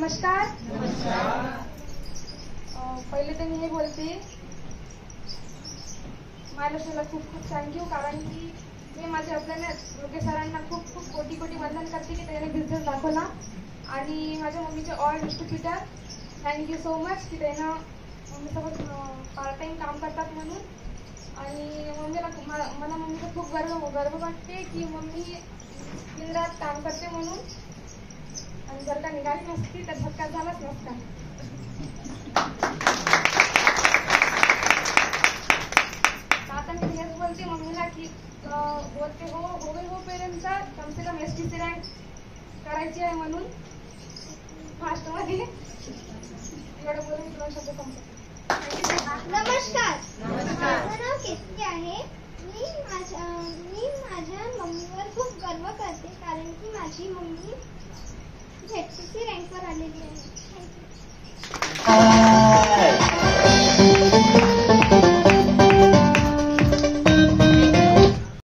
नमस्कार. पहिले तर मी हे बोलते, महाराष्ट्राला खूप खूप थँक्यू, कारण की मी माझ्या आपल्याला योग्य सरांना खूप खूप कोटी कोटी वंदन करते की त्याने बिझनेस दाखवला. आणि माझ्या मम्मीचे all distributor thank you so much की त्यानं मम्मीसोबत पार्ट टाईम काम करतात म्हणून. आणि मला मम्मीचा खूप गर्व वाटते की मम्मी दिनरात काम करते म्हणून. आणि जर का निघाली नसती तर धक्का झालाच नसता. आता मी हेच बोलते मम्मीला की बोलते हो पेरेंट्सचा कम से कम STC रँक करायची आहे म्हणून फास्टमध्ये. एवढं बोलून तुला शब्द संपतो. नमस्कार. माझं नाव केतकी आहे. मी माझ्या मम्मीवर खूप गर्व करते, कारण की माझी मम्मी ZTC रँकवर आलेली आहे.